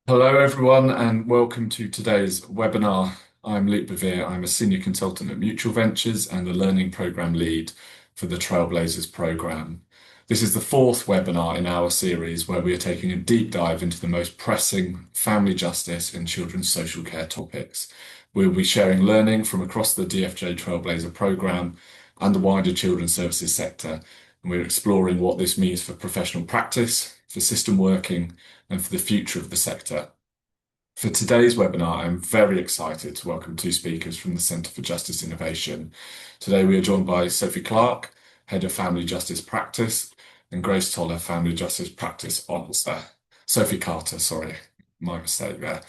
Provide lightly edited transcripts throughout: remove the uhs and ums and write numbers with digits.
Hello, everyone, and welcome to today's webinar. I'm Luke Bevere. I'm a senior consultant at Mutual Ventures and the learning program lead for the Trailblazers program. This is the fourth webinar in our series where we are taking a deep dive into the most pressing family justice and children's social care topics. We'll be sharing learning from across the DFJ Trailblazer program and the wider children's services sector, and we're exploring what this means for professional practice, for system working, and for the future of the sector. For today's webinar, I'm very excited to welcome two speakers from the Centre for Justice Innovation. Today we are joined by Sophie Clark, Head of Family Justice Practice, and Grace Toller, Family Justice Practice Officer. Sophie Carter, sorry, my mistake there.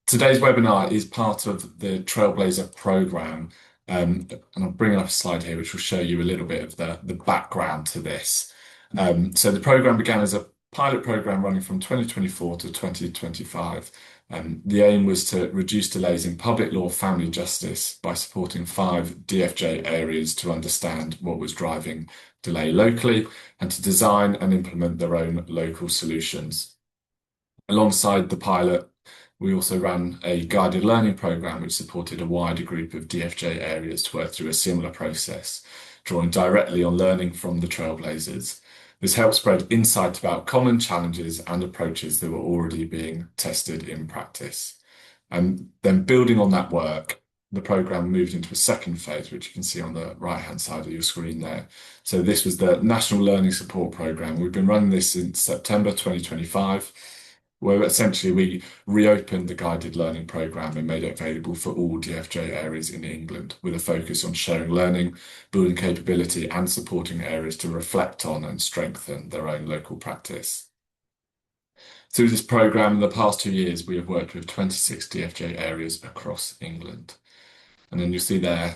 Today's webinar is part of the Trailblazer programme, and I'll bring up a slide here which will show you a little bit of the background to this. So the programme began as a pilot program running from 2024 to 2025. The aim was to reduce delays in public law family justice by supporting 5 DFJ areas to understand what was driving delay locally and to design and implement their own local solutions. Alongside the pilot, we also ran a guided learning program which supported a wider group of DFJ areas to work through a similar process, drawing directly on learning from the Trailblazers. This helped spread insight about common challenges and approaches that were already being tested in practice. And then building on that work, the programme moved into a second phase, which you can see on the right-hand side of your screen there. So this was the National Learning Support Programme. We've been running this since September 2025, where essentially we reopened the guided learning programme and made it available for all DFJ areas in England, with a focus on sharing learning, building capability and supporting areas to reflect on and strengthen their own local practice. Through this programme in the past 2 years, we have worked with 26 DFJ areas across England. And then you'll see there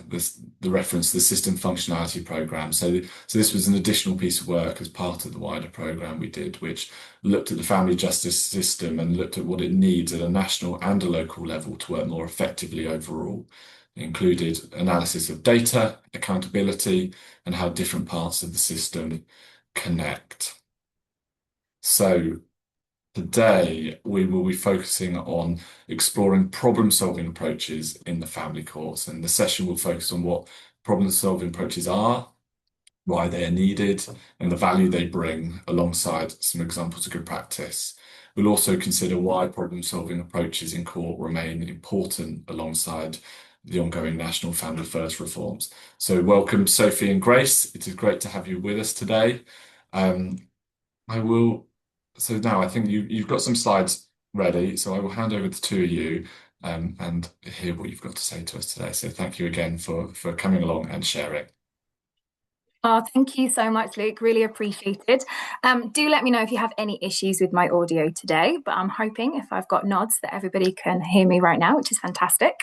the reference to the system functionality program. So this was an additional piece of work as part of the wider program we did, which looked at the family justice system and looked at what it needs at a national and a local level to work more effectively overall. It included analysis of data, accountability, and how different parts of the system connect. So today, we will be focusing on exploring problem-solving approaches in the family courts, and the session will focus on what problem-solving approaches are, why they are needed, and the value they bring, alongside some examples of good practice. We'll also consider why problem-solving approaches in court remain important alongside the ongoing national family first reforms. So welcome, Sophie and Grace. It is great to have you with us today. So now I think you've got some slides ready, so I will hand over to the two of you and hear what you've got to say to us today. So thank you again for coming along and sharing. Oh, thank you so much, Luke. Really appreciated. Do let me know if you have any issues with my audio today, but I'm hoping if I've got nods that everybody can hear me right now, which is fantastic.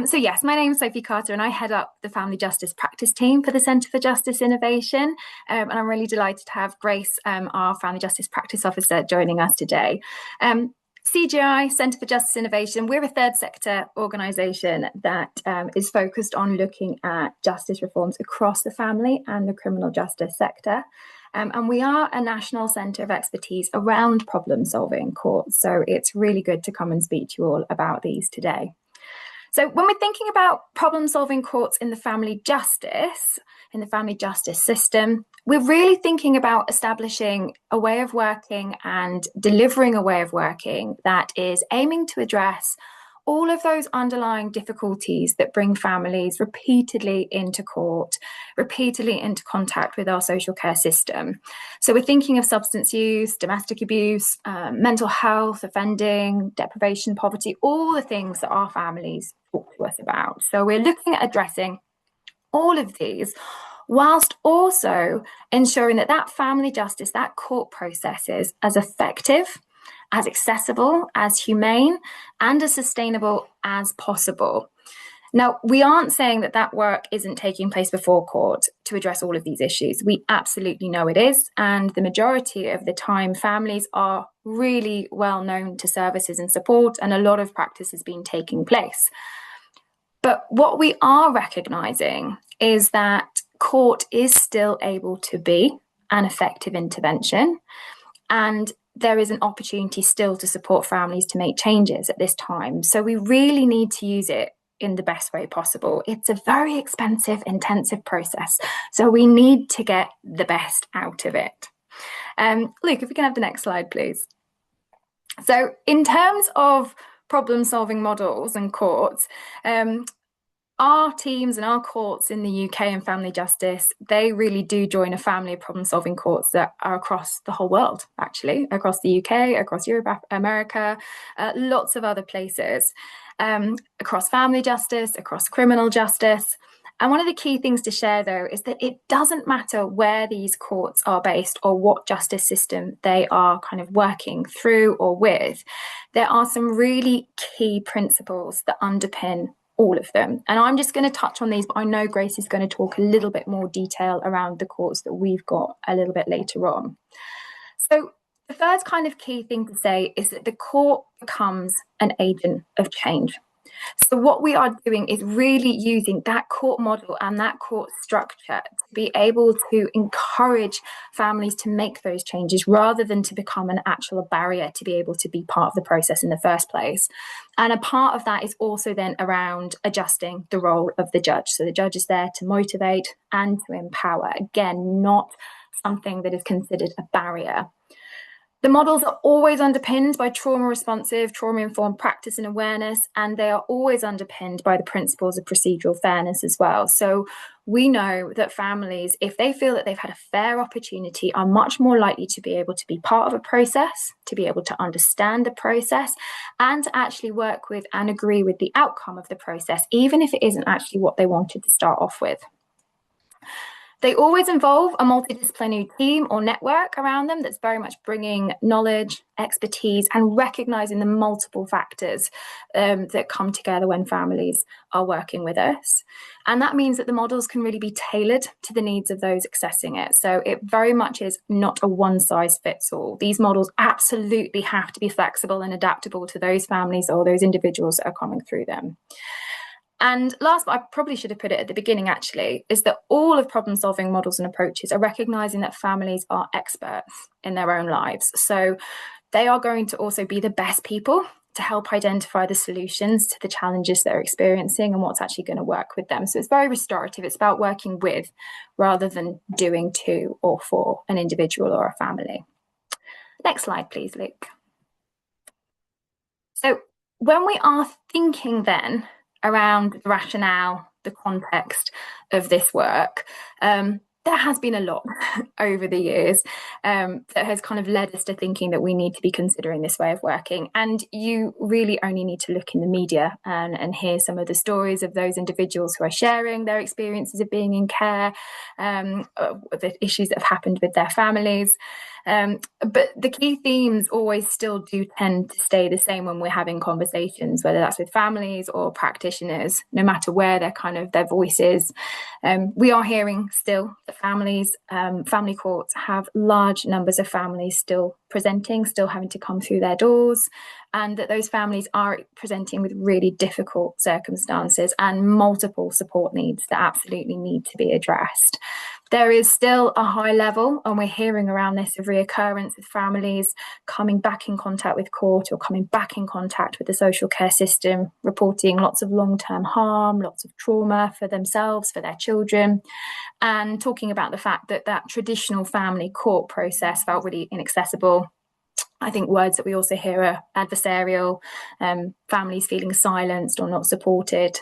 So yes, my name is Sophie Carter and I head up the Family Justice Practice team for the Centre for Justice Innovation. And I'm really delighted to have Grace, our Family Justice Practice Officer, joining us today. CJI, Centre for Justice Innovation, we're a third sector organisation that is focused on looking at justice reforms across the family and the criminal justice sector. And we are a national centre of expertise around problem solving courts. So it's really good to come and speak to you all about these today. So when we're thinking about problem-solving courts in the family justice system, we're really thinking about establishing a way of working and delivering a way of working that is aiming to address all of those underlying difficulties that bring families repeatedly into court, repeatedly into contact with our social care system. So we're thinking of substance use, domestic abuse, mental health, offending, deprivation, poverty, all the things that our families talk to us about. So we're looking at addressing all of these whilst also ensuring that that family justice, that court process is as effective, as accessible, as humane, and as sustainable as possible. Now, we aren't saying that that work isn't taking place before court to address all of these issues. We absolutely know it is. And the majority of the time, families are really well known to services and support, and a lot of practice has been taking place. But what we are recognising is that court is still able to be an effective intervention. And there is an opportunity still to support families to make changes at this time. So we really need to use it in the best way possible. It's a very expensive, intensive process. So we need to get the best out of it. Luke, if we can have the next slide, please. So in terms of problem-solving models and courts, our teams and our courts in the UK and family justice, they really do join a family of problem-solving courts that are across the whole world, actually, across the UK, across Europe, America, lots of other places, across family justice, across criminal justice. And one of the key things to share, though, is that it doesn't matter where these courts are based or what justice system they are kind of working through or with. There are some really key principles that underpin all of them. And I'm just going to touch on these, but I know Grace is going to talk a little bit more detail around the courts that we've got a little bit later on. So the first kind of key thing to say is that the court becomes an agent of change. So what we are doing is really using that court model and that court structure to be able to encourage families to make those changes rather than to become an actual barrier to be able to be part of the process in the first place. And a part of that is also then around adjusting the role of the judge. So the judge is there to motivate and to empower. Again, not something that is considered a barrier. The models are always underpinned by trauma-responsive, trauma-informed practice and awareness, and they are always underpinned by the principles of procedural fairness as well. So we know that families, if they feel that they've had a fair opportunity, are much more likely to be able to be part of a process, to be able to understand the process, and to actually work with and agree with the outcome of the process, even if it isn't actually what they wanted to start off with. They always involve a multidisciplinary team or network around them that's very much bringing knowledge, expertise, and recognizing the multiple factors that come together when families are working with us. And that means that the models can really be tailored to the needs of those accessing it. So it very much is not a one-size-fits-all. These models absolutely have to be flexible and adaptable to those families or those individuals that are coming through them. And last, but I probably should have put it at the beginning actually, is that all of problem-solving models and approaches are recognizing that families are experts in their own lives. So they are going to also be the best people to help identify the solutions to the challenges they're experiencing and what's actually going to work with them. So it's very restorative. It's about working with rather than doing to or for an individual or a family. Next slide, please, Luke. So when we are thinking then around the rationale, the context of this work, there has been a lot over the years that has kind of led us to thinking that we need to be considering this way of working. And you really only need to look in the media and hear some of the stories of those individuals who are sharing their experiences of being in care, the issues that have happened with their families. But the key themes always still do tend to stay the same when we're having conversations, whether that's with families or practitioners, no matter where their voice is. We are hearing still that families, family courts have large numbers of families still presenting, still having to come through their doors, and that those families are presenting with really difficult circumstances and multiple support needs that absolutely need to be addressed. There is still a high level, and we're hearing around this, of reoccurrence with families coming back in contact with court or coming back in contact with the social care system, reporting lots of long-term harm, lots of trauma for themselves, for their children, and talking about the fact that that traditional family court process felt really inaccessible. I think words that we also hear are adversarial, families feeling silenced or not supported.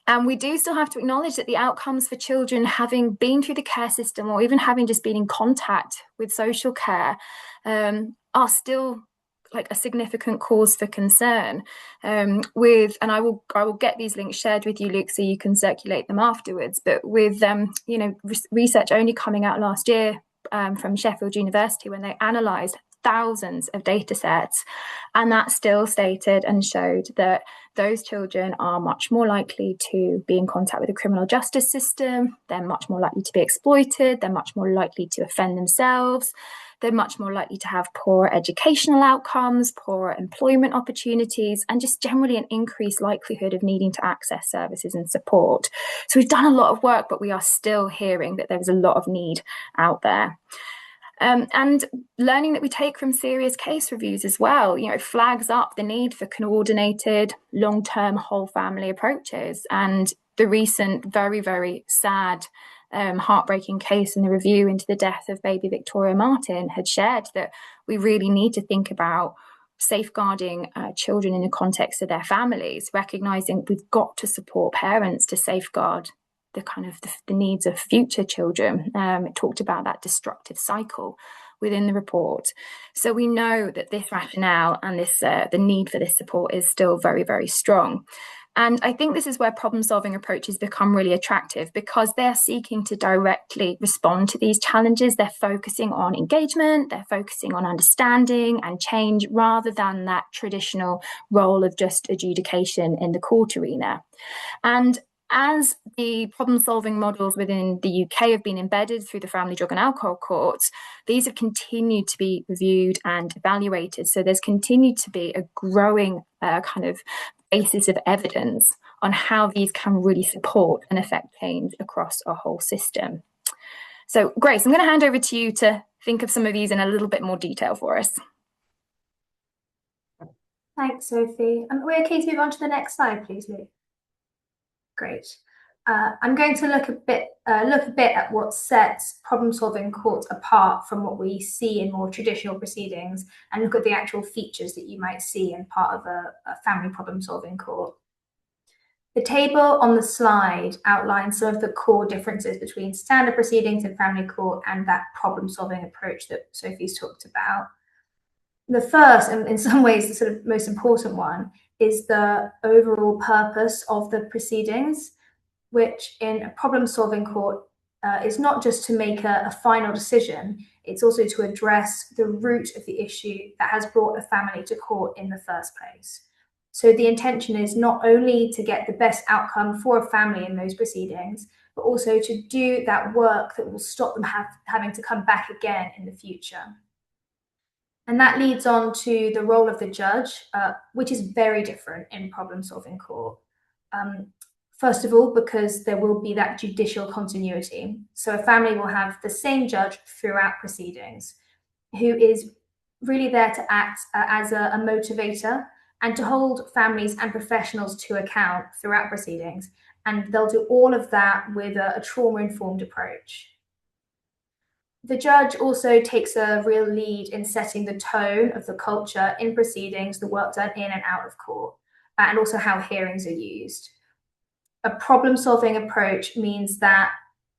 And we do still have to acknowledge that the outcomes for children having been through the care system or even having just been in contact with social care are still like a significant cause for concern. And I will get these links shared with you, Luke, so you can circulate them afterwards. But with research only coming out last year from Sheffield University, when they analysed thousands of data sets, and that still stated and showed that those children are much more likely to be in contact with the criminal justice system, they're much more likely to be exploited, they're much more likely to offend themselves, they're much more likely to have poor educational outcomes, poor employment opportunities, and just generally an increased likelihood of needing to access services and support. So we've done a lot of work, but we are still hearing that there's a lot of need out there. And learning that we take from serious case reviews as well, flags up the need for coordinated, long-term whole family approaches. And the recent very, very sad, heartbreaking case in the review into the death of baby Victoria Martin had shared that we really need to think about safeguarding children in the context of their families, recognizing we've got to support parents to safeguard the needs of future children. It talked about that destructive cycle within the report. So we know that this rationale and this the need for this support is still very, very strong. And I think this is where problem-solving approaches become really attractive, because they're seeking to directly respond to these challenges. They're focusing on engagement, they're focusing on understanding and change, rather than that traditional role of just adjudication in the court arena. And as the problem-solving models within the UK have been embedded through the Family Drug and Alcohol Courts, these have continued to be reviewed and evaluated. So there's continued to be a growing basis of evidence on how these can really support and affect change across a whole system. So Grace, I'm going to hand over to you to think of some of these in a little bit more detail for us. Thanks, Sophie. We're okay to move on to the next slide, please, Luke. Great. I'm going to look a bit at what sets problem-solving courts apart from what we see in more traditional proceedings, and look at the actual features that you might see in part of a family problem-solving court. The table on the slide outlines some of the core differences between standard proceedings in family court and that problem-solving approach that Sophie's talked about. The first, and in some ways the sort of most important one, is the overall purpose of the proceedings, which in a problem-solving court is not just to make a final decision, it's also to address the root of the issue that has brought a family to court in the first place. So the intention is not only to get the best outcome for a family in those proceedings, but also to do that work that will stop them having to come back again in the future. And that leads on to the role of the judge, which is very different in problem-solving court. First of all, because there will be that judicial continuity. So a family will have the same judge throughout proceedings, who is really there to act as a motivator and to hold families and professionals to account throughout proceedings. And they'll do all of that with a trauma-informed approach. The judge also takes a real lead in setting the tone of the culture in proceedings, the work done in and out of court, and also how hearings are used. A problem-solving approach means that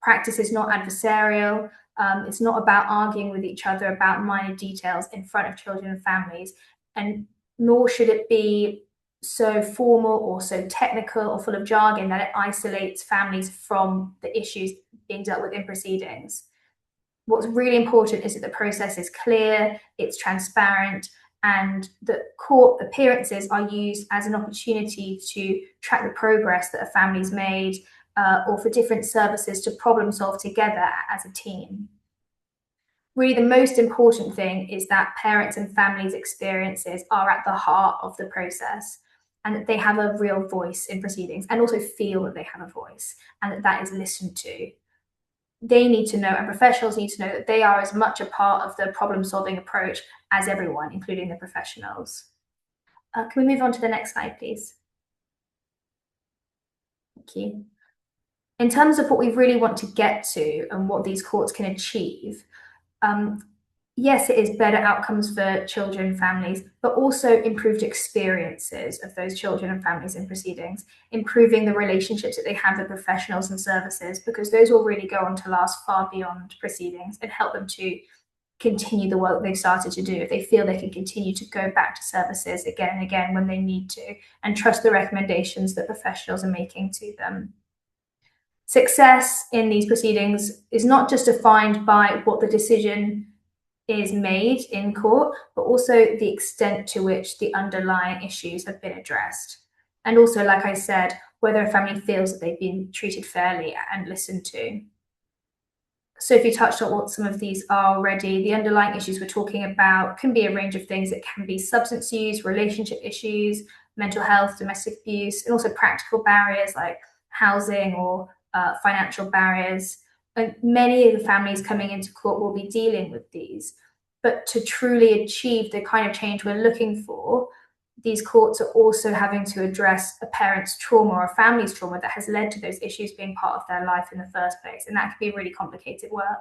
practice is not adversarial. It's not about arguing with each other about minor details in front of children and families, and nor should it be so formal or so technical or full of jargon that it isolates families from the issues being dealt with in proceedings. What's really important is that the process is clear, it's transparent, and that court appearances are used as an opportunity to track the progress that a family's made, or for different services to problem solve together as a team. Really, the most important thing is that parents and families' experiences are at the heart of the process, and that they have a real voice in proceedings, and also feel that they have a voice, and that that is listened to. They need to know, and professionals need to know, that they are as much a part of the problem-solving approach as everyone, including the professionals. Can we move on to the next slide, please? Thank you. In terms of what we really want to get to and what these courts can achieve, yes, it is better outcomes for children and families, but also improved experiences of those children and families in proceedings, improving the relationships that they have with professionals and services, because those will really go on to last far beyond proceedings and help them to continue the work they've started to do if they feel they can continue to go back to services again and again when they need to, and trust the recommendations that professionals are making to them. Success in these proceedings is not just defined by what the decision is made in court, but also the extent to which the underlying issues have been addressed. And also, like I said, whether a family feels that they've been treated fairly and listened to. Sophie touched on what some of these are already. The underlying issues we're talking about can be a range of things. It can be substance use, relationship issues, mental health, domestic abuse, and also practical barriers like housing or financial barriers. And many of the families coming into court will be dealing with these. But to truly achieve the kind of change we're looking for, these courts are also having to address a parent's trauma or a family's trauma that has led to those issues being part of their life in the first place. And that can be really complicated work.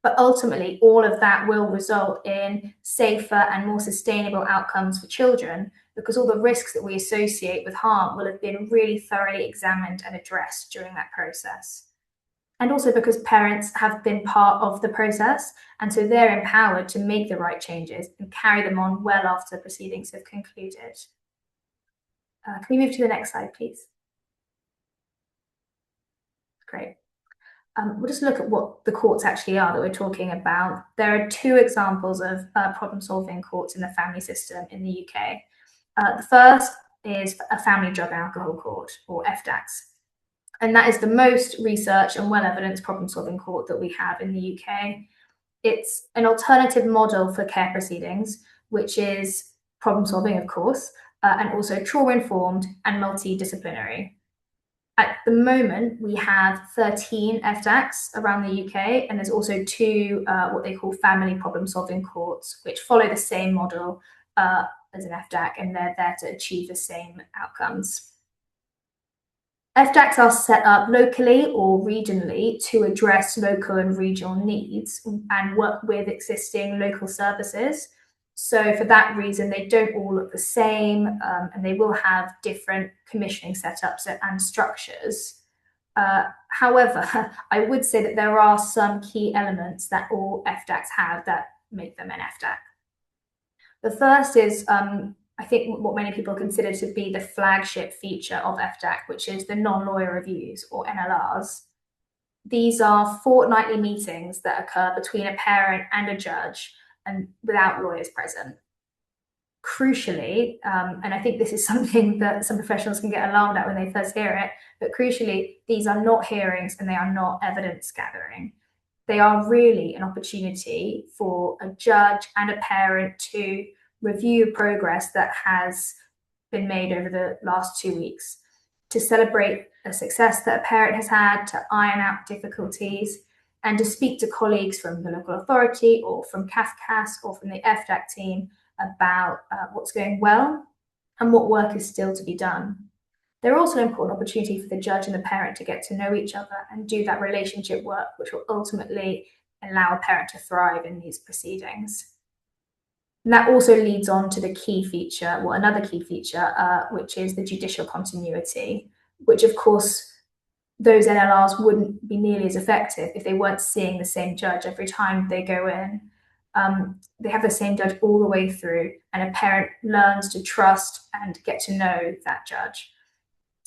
But ultimately, all of that will result in safer and more sustainable outcomes for children, because all the risks that we associate with harm will have been really thoroughly examined and addressed during that process. And also because parents have been part of the process, and so they're empowered to make the right changes and carry them on well after proceedings have concluded. Can we move to the next slide, please? Great. We'll just look at what the courts actually are that we're talking about. There are two examples of problem-solving courts in the family system in the UK. The first is a family drug and alcohol court, or FDACS. And that is the most researched and well-evidenced problem-solving court that we have in the UK. It's an alternative model for care proceedings, which is problem-solving, of course, and also trauma-informed and multidisciplinary. At the moment, we have 13 FDACs around the UK, and there's also two what they call family problem-solving courts, which follow the same model as an FDAC, and they're there to achieve the same outcomes. FDACs are set up locally or regionally to address local and regional needs and work with existing local services. So for that reason, they don't all look the same, and they will have different commissioning setups and structures. However, I would say that there are some key elements that all FDACs have that make them an FDAC. The first is, I think, what many people consider to be the flagship feature of FDAC, which is the non-lawyer reviews, or NLRs. These are fortnightly meetings that occur between a parent and a judge, and without lawyers present. Crucially, and I think this is something that some professionals can get alarmed at when they first hear it, but crucially, these are not hearings and they are not evidence gathering. They are really an opportunity for a judge and a parent to review progress that has been made over the last 2 weeks, to celebrate a success that a parent has had, to iron out difficulties, and to speak to colleagues from the local authority or from CAFCAS or from the FDAC team about what's going well and what work is still to be done. They're also an important opportunity for the judge and the parent to get to know each other and do that relationship work, which will ultimately allow a parent to thrive in these proceedings. And that also leads on to the key feature, well, another key feature, which is the judicial continuity, which of course those NLRs wouldn't be nearly as effective if they weren't seeing the same judge every time they go in. They have the same judge all the way through, and a parent learns to trust and get to know that judge.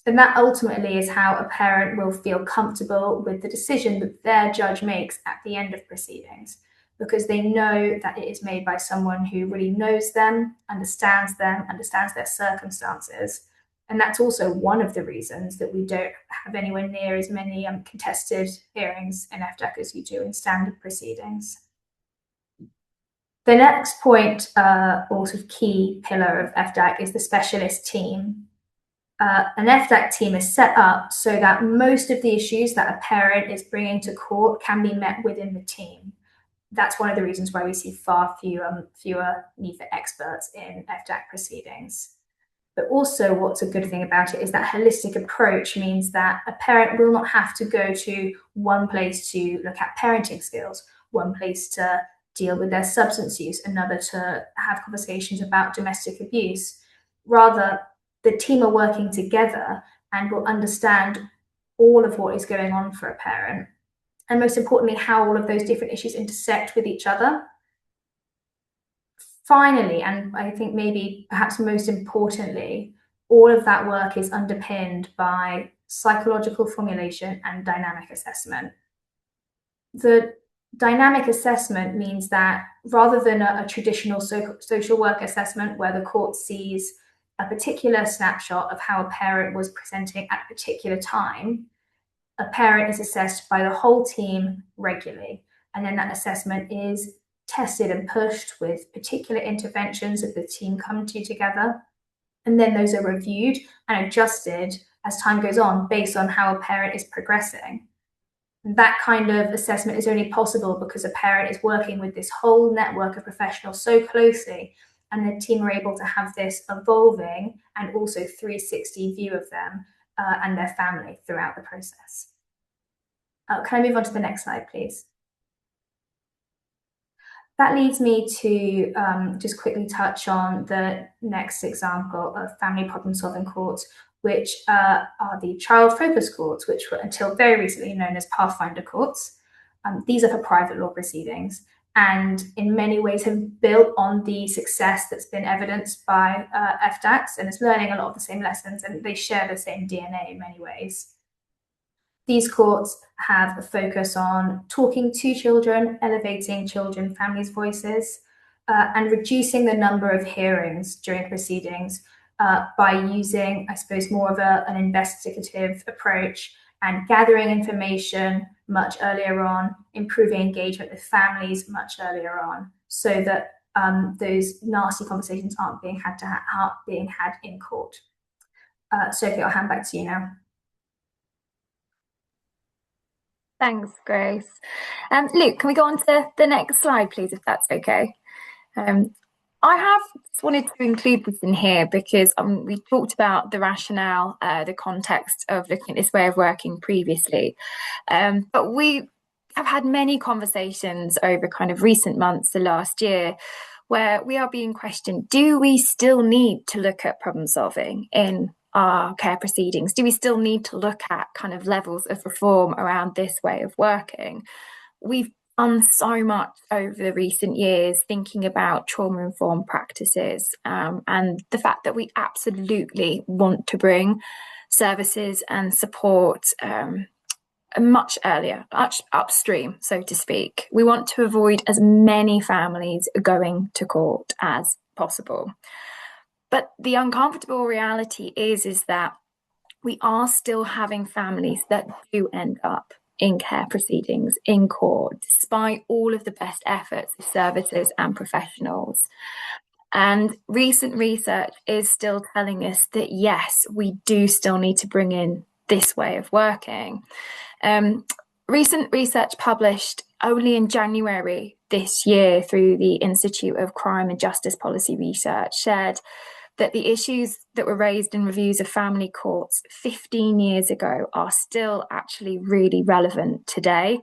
And that ultimately is how a parent will feel comfortable with the decision that their judge makes at the end of proceedings, because they know that it is made by someone who really knows them, understands their circumstances. And that's also one of the reasons that we don't have anywhere near as many contested hearings in FDAC as you do in standard proceedings. The next point, or sort of key pillar of FDAC, is the specialist team. An FDAC team is set up so that most of the issues that a parent is bringing to court can be met within the team. That's one of the reasons why we see far fewer need for experts in FDAC proceedings. But also what's a good thing about it is that holistic approach means that a parent will not have to go to one place to look at parenting skills, one place to deal with their substance use, another to have conversations about domestic abuse. Rather, the team are working together and will understand all of what is going on for a parent, and most importantly, how all of those different issues intersect with each other. Finally, and I think maybe perhaps most importantly, all of that work is underpinned by psychological formulation and dynamic assessment. The dynamic assessment means that rather than a traditional social work assessment where the court sees a particular snapshot of how a parent was presenting at a particular time, a parent is assessed by the whole team regularly. And then that assessment is tested and pushed with particular interventions that the team come to together. And then those are reviewed and adjusted as time goes on based on how a parent is progressing. That kind of assessment is only possible because a parent is working with this whole network of professionals so closely, and the team are able to have this evolving and also 360 view of them and their family throughout the process. Can I move on to the next slide, please? That leads me to just quickly touch on the next example of family problem-solving courts, which are the child focus courts, which were until very recently known as Pathfinder courts. These are for private law proceedings, and in many ways have built on the success that's been evidenced by FDACS, and is learning a lot of the same lessons, and they share the same DNA in many ways. These courts have a focus on talking to children, elevating children, families' voices, and reducing the number of hearings during proceedings by using, I suppose, more of an investigative approach and gathering information much earlier on, improving engagement with families much earlier on, so that those nasty conversations aren't being had in court. Sophie, I'll hand back to you now. Thanks, Grace. Luke, can we go on to the next slide, please, if that's okay? I have just wanted to include this in here because we talked about the rationale, the context of looking at this way of working previously, but we have had many conversations over kind of recent months, the last year, where we are being questioned, do we still need to look at problem solving in our care proceedings? Do we still need to look at kind of levels of reform around this way of working? We've done so much over the recent years thinking about trauma-informed practices, and the fact that we absolutely want to bring services and support much earlier, much upstream, so to speak. We want to avoid as many families going to court as possible. But the uncomfortable reality is that we are still having families that do end up in care proceedings, in court, despite all of the best efforts of services and professionals. And recent research is still telling us that, yes, we do still need to bring in this way of working. Recent research published only in January this year through the Institute of Crime and Justice Policy Research shared that the issues that were raised in reviews of family courts 15 years ago are still actually really relevant today.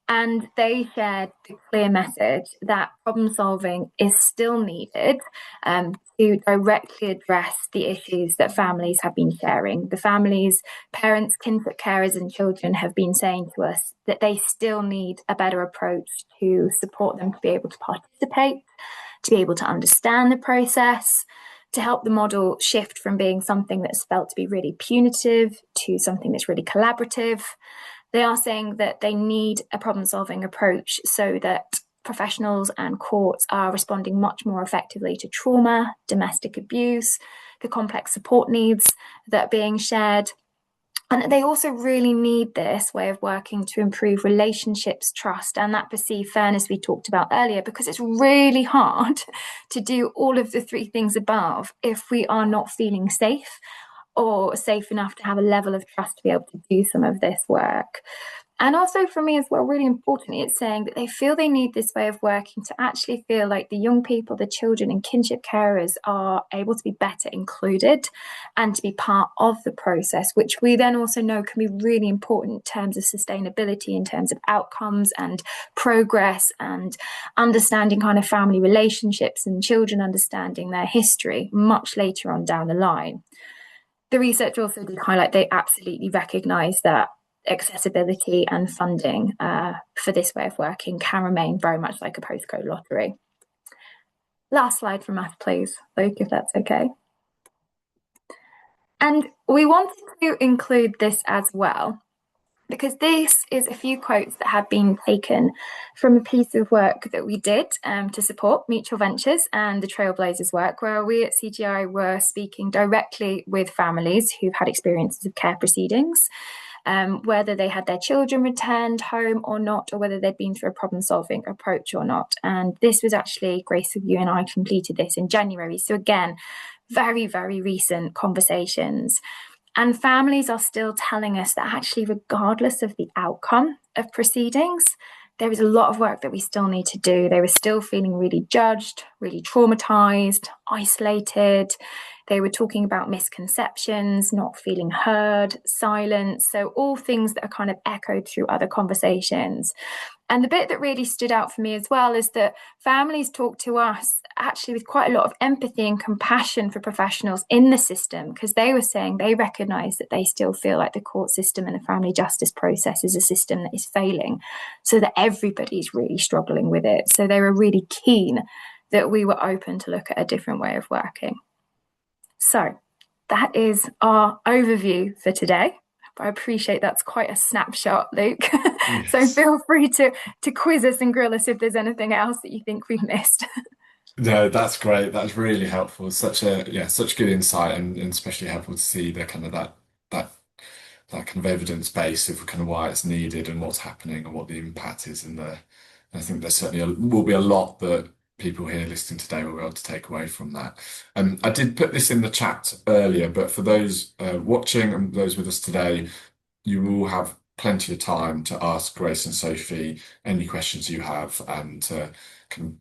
And they shared the clear message that problem solving is still needed to directly address the issues that families have been sharing. The families, parents, kinship carers and children have been saying to us that they still need a better approach to support them to be able to participate, to be able to understand the process, to help the model shift from being something that's felt to be really punitive to something that's really collaborative. They are saying that they need a problem-solving approach so that professionals and courts are responding much more effectively to trauma, domestic abuse, the complex support needs that are being shared. And they also really need this way of working to improve relationships, trust, and that perceived fairness we talked about earlier, because it's really hard to do all of the three things above if we are not feeling safe or safe enough to have a level of trust to be able to do some of this work. And also for me as well, really important, it's saying that they feel they need this way of working to actually feel like the young people, the children and kinship carers are able to be better included and to be part of the process, which we then also know can be really important in terms of sustainability, in terms of outcomes and progress and understanding kind of family relationships and children understanding their history much later on down the line. The research also did highlight they absolutely recognise that accessibility and funding for this way of working can remain very much like a postcode lottery. Last slide from us, please, Luke, if that's okay. And we wanted to include this as well, because this is a few quotes that have been taken from a piece of work that we did to support Mutual Ventures and the Trailblazers work, where we at CGI were speaking directly with families who've had experiences of care proceedings, whether they had their children returned home or not, or whether they'd been through a problem-solving approach or not. And this was actually, Grace, you and I completed this in January. So again, very, very recent conversations. And families are still telling us that actually, regardless of the outcome of proceedings, there is a lot of work that we still need to do. They were still feeling really judged, really traumatized, isolated. They were talking about misconceptions, not feeling heard, silence. So all things that are kind of echoed through other conversations. And the bit that really stood out for me as well is that families talk to us actually with quite a lot of empathy and compassion for professionals in the system, because they were saying they recognise that they still feel like the court system and the family justice process is a system that is failing, so that everybody's really struggling with it. So they were really keen that we were open to look at a different way of working. So that is our overview for today. But I appreciate that's quite a snapshot, Luke. Yes. So feel free to quiz us and grill us if there's anything else that you think we've missed. No, that's great. That's really helpful. Such good insight, and especially helpful to see the kind of that kind of evidence base of kind of why it's needed and what's happening and what the impact is. And I think there certainly will be a lot that people here listening today will be able to take away from that. I did put this in the chat earlier, but for those watching and those with us today, you will have plenty of time to ask Grace and Sophie any questions you have, and can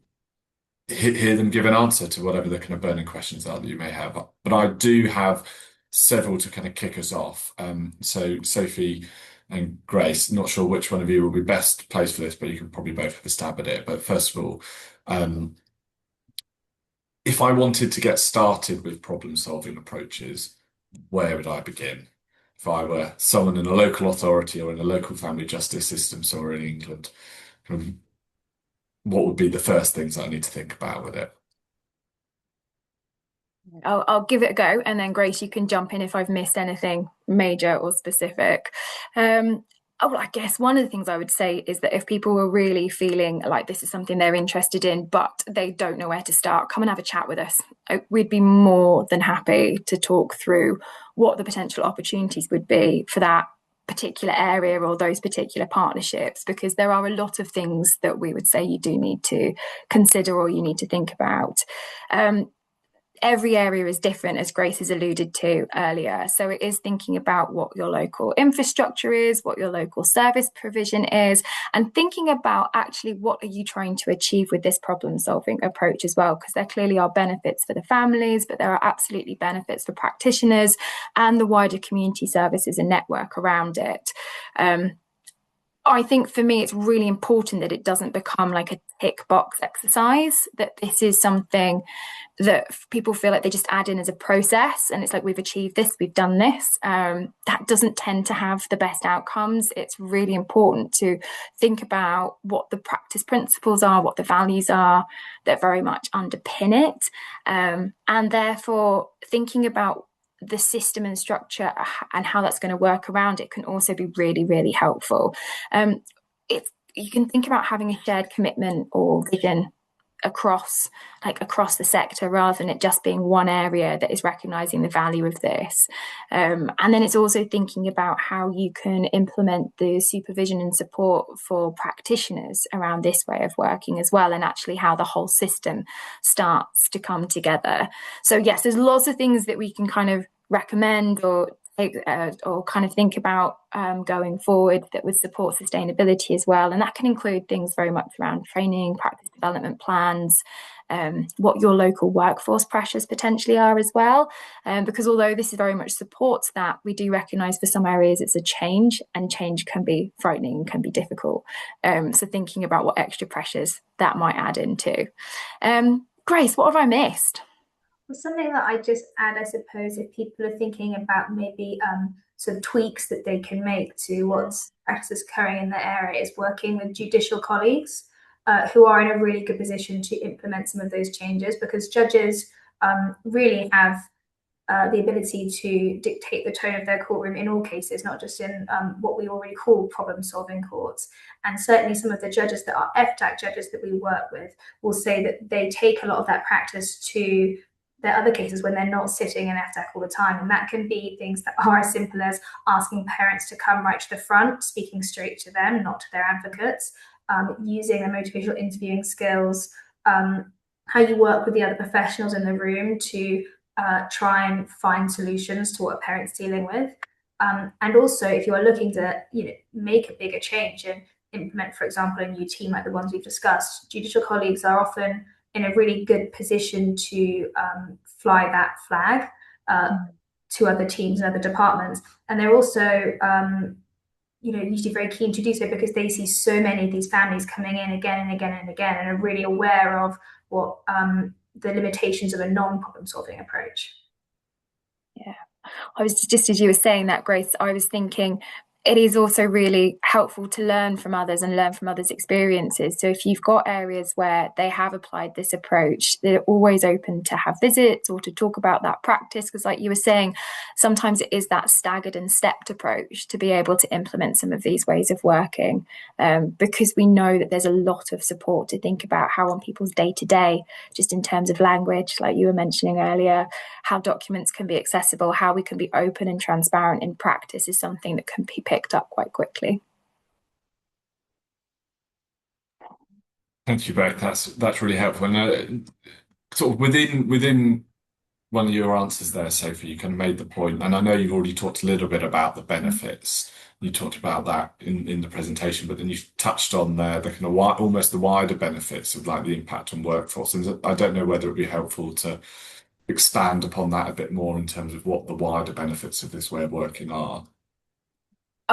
hear them give an answer to whatever the kind of burning questions are that you may have. But I do have several to kind of kick us off. So Sophie and Grace, not sure which one of you will be best placed for this, but you can probably both have a stab at it. But first of all, if I wanted to get started with problem-solving approaches, where would I begin? If I were someone in a local authority or in a local family justice system somewhere in England, what would be the first things that I need to think about with it? I'll give it a go, and then Grace, you can jump in if I've missed anything major or specific. I guess one of the things I would say is that if people were really feeling like this is something they're interested in, but they don't know where to start, come and have a chat with us. We'd be more than happy to talk through what the potential opportunities would be for that particular area or those particular partnerships, because there are a lot of things that we would say you do need to consider or you need to think about. Every area is different, as Grace has alluded to earlier. So it is thinking about what your local infrastructure is, what your local service provision is, and thinking about actually what are you trying to achieve with this problem-solving approach as well, because there clearly are benefits for the families, but there are absolutely benefits for practitioners and the wider community services and network around it. I think for me, it's really important that it doesn't become like a tick box exercise, that this is something that people feel like they just add in as a process. And it's like, we've achieved this, we've done this. That doesn't tend to have the best outcomes. It's really important to think about what the practice principles are, what the values are that very much underpin it. And therefore, thinking about the system and structure and how that's going to work around it can also be really, really helpful. You can think about having a shared commitment or vision across the sector, rather than it just being one area that is recognizing the value of this. And then it's also thinking about how you can implement the supervision and support for practitioners around this way of working as well, and actually how the whole system starts to come together. So yes, there's lots of things that we can kind of recommend or kind of think about going forward that would support sustainability as well. And that can include things very much around training, practice development plans, what your local workforce pressures potentially are as well. Because although this is very much supports that, we do recognise for some areas it's a change, and change can be frightening and can be difficult. So thinking about what extra pressures that might add into. Grace, what have I missed? Something that I just add, I suppose, if people are thinking about maybe sort of tweaks that they can make to what's practice occurring in their area, is working with judicial colleagues who are in a really good position to implement some of those changes, because judges really have the ability to dictate the tone of their courtroom in all cases, not just in what we already call problem-solving courts. And certainly some of the judges that are FDAC judges that we work with will say that they take a lot of that practice to their other cases when they're not sitting in FDAC all the time. And that can be things that are as simple as asking parents to come right to the front, speaking straight to them, not to their advocates, using their motivational interviewing skills, how you work with the other professionals in the room to try and find solutions to what a parent's dealing with. And also, if you are looking to make a bigger change and implement, for example, a new team like the ones we've discussed, judicial colleagues are often in a really good position to fly that flag to other teams and other departments. And they're also usually very keen to do so because they see so many of these families coming in again and again and again, and are really aware of what the limitations of a non-problem solving approach. Yeah, I was just, as you were saying that, Grace, I was thinking it is also really helpful to learn from others and learn from others' experiences. So if you've got areas where they have applied this approach, they're always open to have visits or to talk about that practice. Because like you were saying, sometimes it is that staggered and stepped approach to be able to implement some of these ways of working, because we know that there's a lot of support to think about how on people's day-to-day, just in terms of language, like you were mentioning earlier, how documents can be accessible, how we can be open and transparent in practice is something that can be picked up quite quickly. Thank you both. That's really helpful. And sort of within one of your answers there, Sophie, you kind of made the point, and I know you've already talked a little bit about the benefits. You talked about that in the presentation, but then you touched on the kind of almost the wider benefits of like the impact on workforce. And I don't know whether it'd be helpful to expand upon that a bit more in terms of what the wider benefits of this way of working are.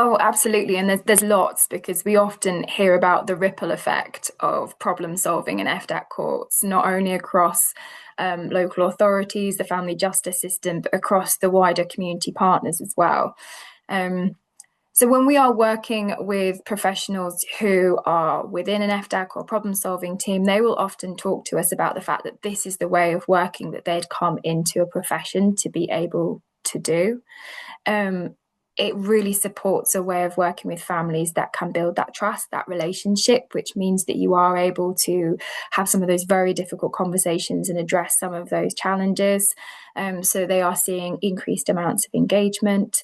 Oh, absolutely. And there's lots, because we often hear about the ripple effect of problem solving in FDAC courts, not only across local authorities, the family justice system, but across the wider community partners as well. So when we are working with professionals who are within an FDAC or problem solving team, they will often talk to us about the fact that this is the way of working that they'd come into a profession to be able to do. It really supports a way of working with families that can build that trust, that relationship, which means that you are able to have some of those very difficult conversations and address some of those challenges. So they are seeing increased amounts of engagement,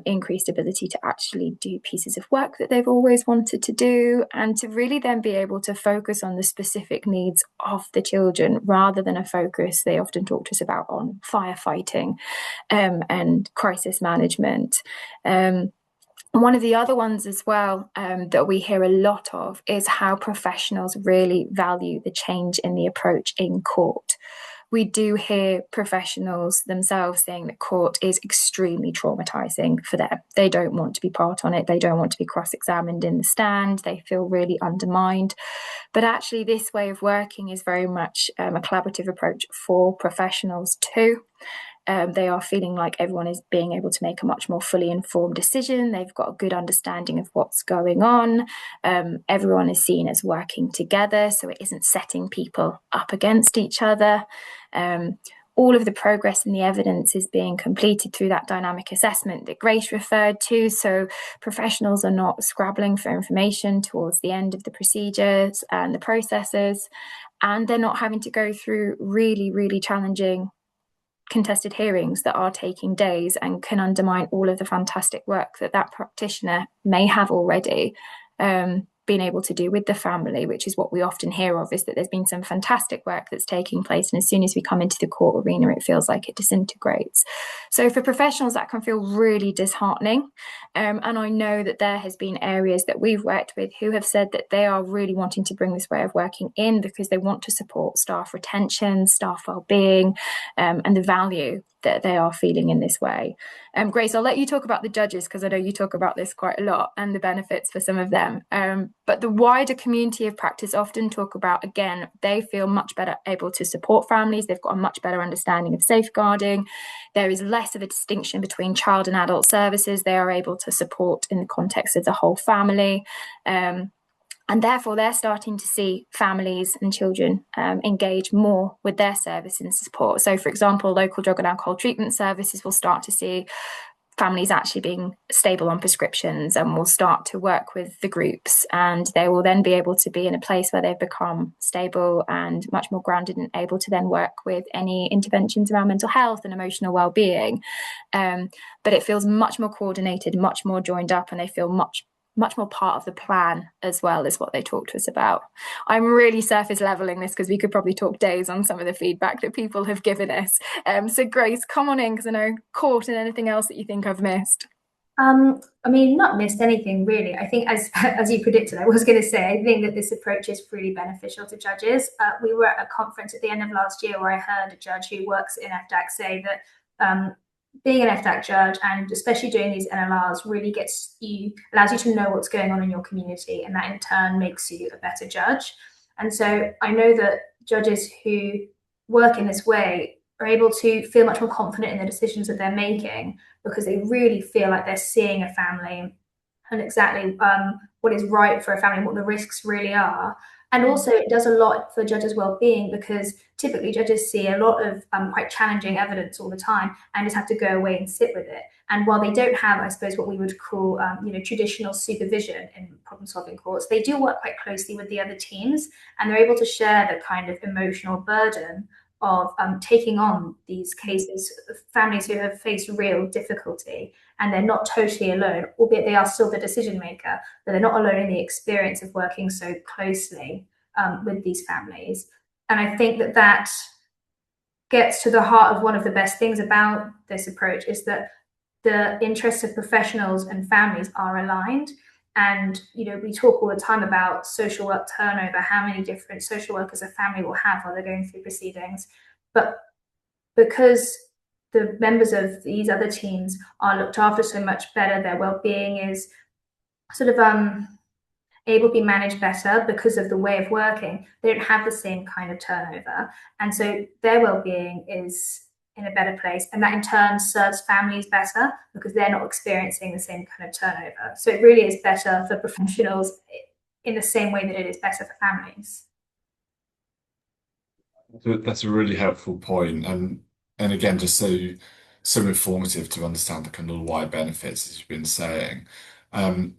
increased ability to actually do pieces of work that they've always wanted to do, and to really then be able to focus on the specific needs of the children rather than a focus they often talk to us about on firefighting and crisis management. One of the other ones as well that we hear a lot of is how professionals really value the change in the approach in court. We do hear professionals themselves saying that court is extremely traumatizing for them. They don't want to be part on it. They don't want to be cross-examined in the stand. They feel really undermined. But actually, this way of working is very much a collaborative approach for professionals too. They are feeling like everyone is being able to make a much more fully informed decision. They've got a good understanding of what's going on. Everyone is seen as working together, so it isn't setting people up against each other. All of the progress in the evidence is being completed through that dynamic assessment that Grace referred to. So professionals are not scrabbling for information towards the end of the procedures and the processes, and they're not having to go through really, really challenging contested hearings that are taking days and can undermine all of the fantastic work that practitioner may have already been able to do with the family, which is what we often hear of, is that there's been some fantastic work that's taking place, and as soon as we come into the court arena, it feels like it disintegrates. So for professionals, that can feel really disheartening, and I know that there has been areas that we've worked with who have said that they are really wanting to bring this way of working in because they want to support staff retention, staff well-being, and the value that they are feeling in this way. Grace, I'll let you talk about the judges, because I know you talk about this quite a lot and the benefits for some of them. But the wider community of practice often talk about, again, they feel much better able to support families. They've got a much better understanding of safeguarding. There is less of a distinction between child and adult services. They are able to support in the context of the whole family. And therefore, they're starting to see families and children engage more with their service and support. So, for example, local drug and alcohol treatment services will start to see families actually being stable on prescriptions, and will start to work with the groups. And they will then be able to be in a place where they've become stable and much more grounded and able to then work with any interventions around mental health and emotional well-being. But it feels much more coordinated, much more joined up, and they feel much much more part of the plan as well, is what they talked to us about. I'm really surface leveling this because we could probably talk days on some of the feedback that people have given us. So Grace, come on in, because I know caught in anything else that you think I've missed. I mean, not missed anything really. I think, as you predicted, I was going to say, I think that this approach is really beneficial to judges. We were at a conference at the end of last year where I heard a judge who works in FDAC say that being an FDAC judge, and especially doing these NLRs, really allows you to know what's going on in your community, and that in turn makes you a better judge. And so I know that judges who work in this way are able to feel much more confident in the decisions that they're making, because they really feel like they're seeing a family and exactly what is right for a family and what the risks really are. And also it does a lot for judges' well-being, because typically judges see a lot of quite challenging evidence all the time and just have to go away and sit with it. And while they don't have, I suppose, what we would call traditional supervision in problem-solving courts, they do work quite closely with the other teams, and they're able to share the kind of emotional burden of taking on these cases of families who have faced real difficulty, and they're not totally alone, albeit they are still the decision maker, but they're not alone in the experience of working so closely with these families. And I think that that gets to the heart of one of the best things about this approach, is that the interests of professionals and families are aligned. And we talk all the time about social work turnover, how many different social workers a family will have while they're going through proceedings. But because the members of these other teams are looked after so much better, their well-being is sort of able to be managed better because of the way of working, they don't have the same kind of turnover. And so their well-being is in a better place, and that in turn serves families better because they're not experiencing the same kind of turnover. So it really is better for professionals in the same way that it is better for families. That's a really helpful point, and again, just so informative to understand the kind of wide benefits, as you've been saying. And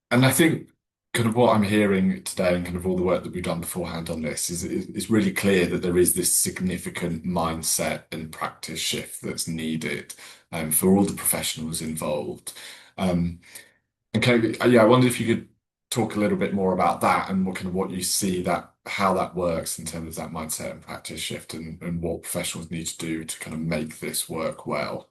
I think kind of what I'm hearing today, and kind of all the work that we've done beforehand on this, is really clear that there is this significant mindset and practice shift that's needed for all the professionals involved. Okay, yeah, I wonder if you could talk a little bit more about that, and what you see, that how that works in terms of that mindset and practice shift, and what professionals need to do to kind of make this work well.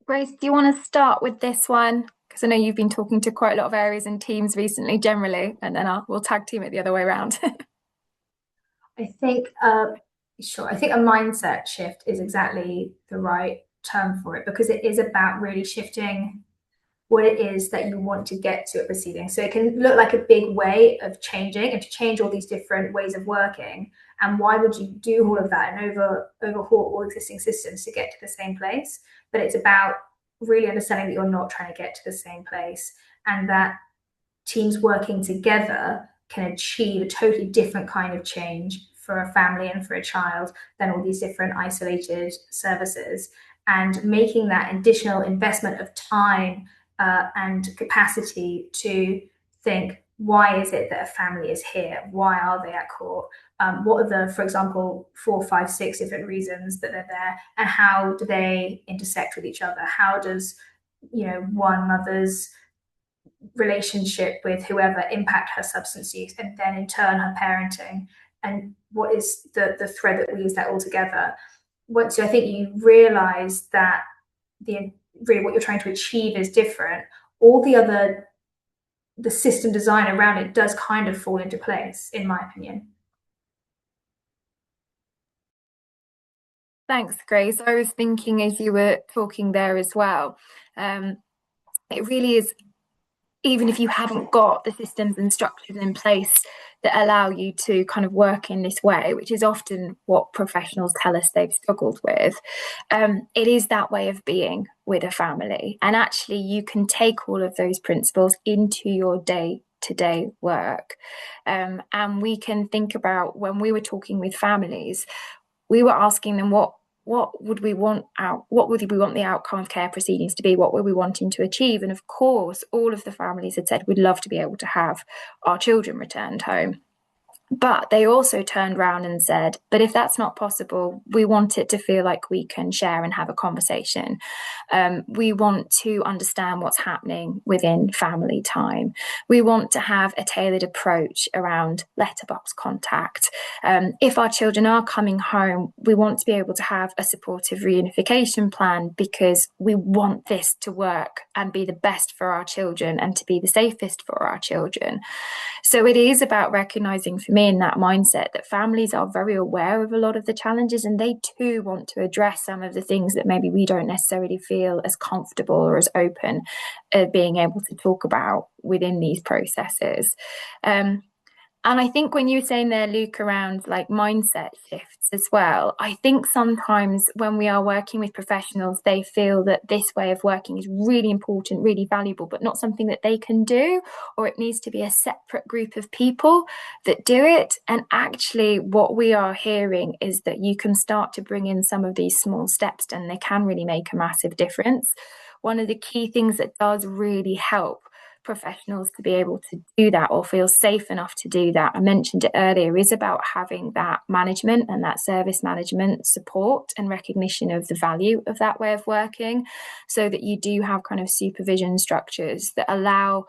Grace, do you want to start with this one? Because I know you've been talking to quite a lot of areas and teams recently, generally, and then we'll tag team it the other way around. I think, sure. I think a mindset shift is exactly the right term for it, because it is about really shifting what it is that you want to get to a proceeding. So it can look like a big way of changing, and to change all these different ways of working. And why would you do all of that and overhaul all existing systems to get to the same place? But it's about really understanding that you're not trying to get to the same place, and that teams working together can achieve a totally different kind of change for a family and for a child than all these different isolated services. And making that additional investment of time and capacity to think, why is it that a family is here? Why are they at court? What are the, for example, 4, 5, 6 different reasons that they're there, and how do they intersect with each other? How does, one mother's relationship with whoever impact her substance use, and then in turn her parenting? And what is the thread that weaves that all together? Once I think you realize that really what you're trying to achieve is different, all the system design around it does kind of fall into place, in my opinion. Thanks, Grace. I was thinking as you were talking there as well, it really is, even if you haven't got the systems and structures in place that allow you to kind of work in this way, which is often what professionals tell us they've struggled with, it is that way of being with a family. And actually you can take all of those principles into your day-to-day work. And we can think about, when we were talking with families, we were asking them what would we want the outcome of care proceedings to be? What were we wanting to achieve? And of course, all of the families had said, we'd love to be able to have our children returned home. But they also turned around and said, but if that's not possible, we want it to feel like we can share and have a conversation. We want to understand what's happening within family time. We want to have a tailored approach around letterbox contact. If our children are coming home, we want to be able to have a supportive reunification plan, because we want this to work and be the best for our children and to be the safest for our children. So it is about recognizing, for me, in that mindset, that families are very aware of a lot of the challenges, and they too want to address some of the things that maybe we don't necessarily feel as comfortable or as open being able to talk about within these processes. And I think when you were saying there, Luke, around like mindset shifts as well, I think sometimes when we are working with professionals, they feel that this way of working is really important, really valuable, but not something that they can do, or it needs to be a separate group of people that do it. And actually, what we are hearing is that you can start to bring in some of these small steps, and they can really make a massive difference. One of the key things that does really help professionals to be able to do that, or feel safe enough to do that, I mentioned it earlier, is about having that management and that service management support and recognition of the value of that way of working, so that you do have kind of supervision structures that allow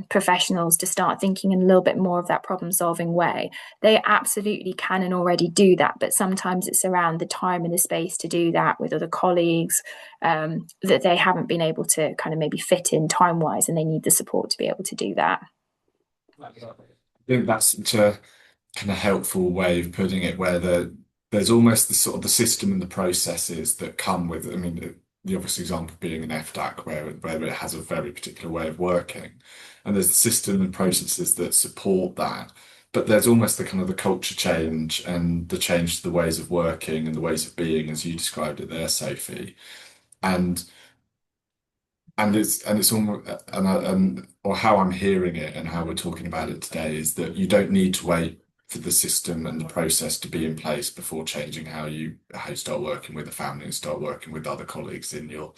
professionals to start thinking in a little bit more of that problem solving way. They absolutely can and already do that, but sometimes it's around the time and the space to do that with other colleagues that they haven't been able to kind of maybe fit in time wise, and they need the support to be able to do that. I think that's such a kind of helpful way of putting it, where there's almost the sort of the system and the processes that come with it. I mean, the obvious example being an FDAC, where it has a very particular way of working, and there's the system and processes that support that. But there's almost the kind of the culture change and the change to the ways of working and the ways of being, as you described it there, Sophie. And it's almost or how I'm hearing it and how we're talking about it today is that you don't need to wait for the system and the process to be in place before changing how you start working with a family and start working with other colleagues in your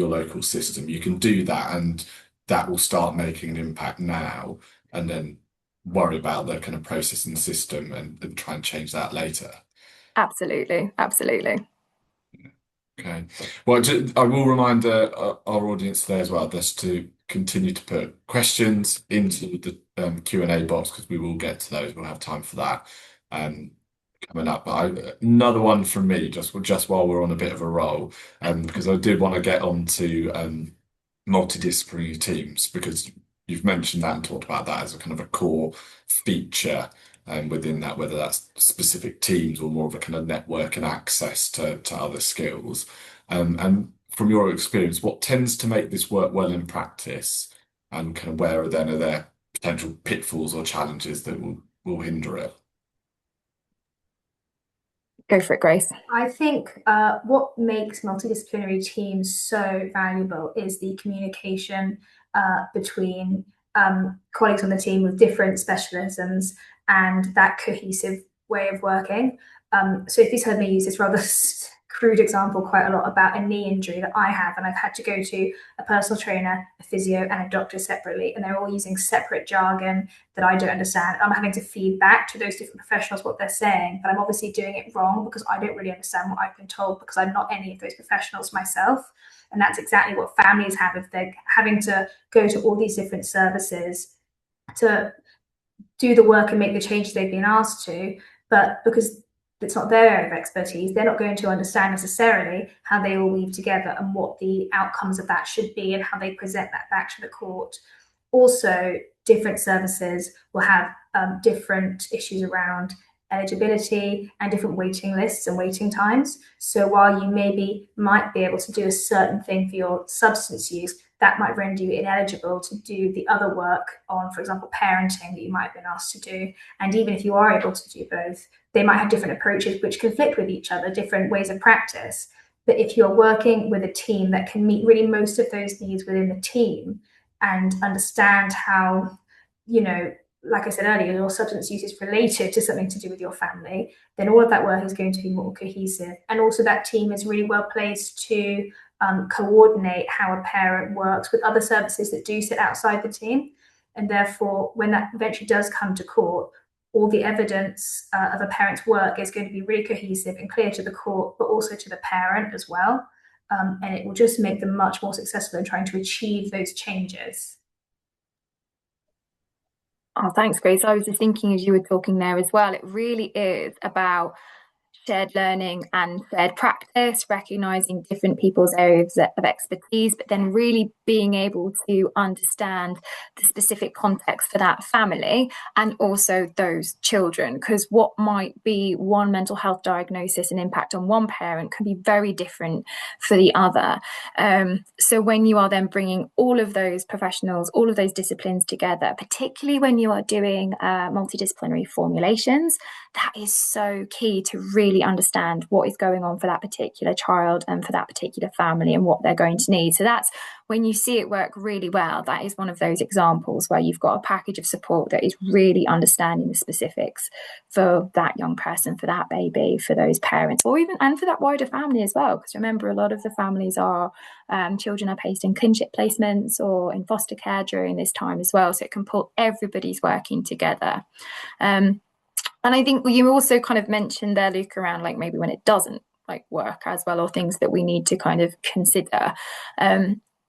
local system. You can do that, and that will start making an impact now, and then worry about the kind of process and system and try and change that later. Absolutely. Okay. Well, I will remind our audience today as well, just to continue to put questions into the Q&A box, because we will get to those. We'll have time for that coming up. But another one from me, just while we're on a bit of a roll, because I did want to get on to multidisciplinary teams, because you've mentioned that and talked about that as a kind of a core feature. Within that, whether that's specific teams or more of a kind of network and access to other skills. And from your experience, what tends to make this work well in practice, and kind of where then are there potential pitfalls or challenges that will hinder it? Go for it, Grace. I think what makes multidisciplinary teams so valuable is the communication between colleagues on the team with different specialisms, and that cohesive way of working. Sophie's heard me use this rather crude example quite a lot about a knee injury that I have, and I've had to go to a personal trainer, a physio, and a doctor separately, and they're all using separate jargon that I don't understand. I'm having to feed back to those different professionals what they're saying, but I'm obviously doing it wrong because I don't really understand what I've been told, because I'm not any of those professionals myself. And that's exactly what families have if they're having to go to all these different services to do the work and make the changes they've been asked to, but because it's not their area of expertise, they're not going to understand necessarily how they all weave together and what the outcomes of that should be and how they present that back to the court. Also, different services will have different issues around eligibility and different waiting lists and waiting times. So while you might be able to do a certain thing for your substance use, that might render you ineligible to do the other work on, for example, parenting that you might have been asked to do. And even if you are able to do both, they might have different approaches which conflict with each other, different ways of practice. But if you're working with a team that can meet really most of those needs within the team and understand how, like I said earlier, your substance use is related to something to do with your family, then all of that work is going to be more cohesive. And also that team is really well placed to coordinate how a parent works with other services that do sit outside the team. And therefore, when that eventually does come to court, all the evidence of a parent's work is going to be really cohesive and clear to the court, but also to the parent as well. And it will just make them much more successful in trying to achieve those changes. Oh, thanks, Grace. I was just thinking as you were talking there as well, it really is about shared learning and shared practice, recognizing different people's areas of expertise, but then really being able to understand the specific context for that family and also those children, because what might be one mental health diagnosis and impact on one parent can be very different for the other. So when you are then bringing all of those professionals, all of those disciplines together, particularly when you are doing multidisciplinary formulations, that is so key to really understand what is going on for that particular child and for that particular family and what they're going to need. So that's when you see it work really well, that is one of those examples where you've got a package of support that is really understanding the specifics for that young person, for that baby, for those parents, or even and for that wider family as well. Because remember, a lot of the families are children are placed in kinship placements or in foster care during this time as well. So it can pull everybody's working together. And I think you also kind of mentioned there, Luke, around like maybe when it doesn't like work as well, or things that we need to kind of consider,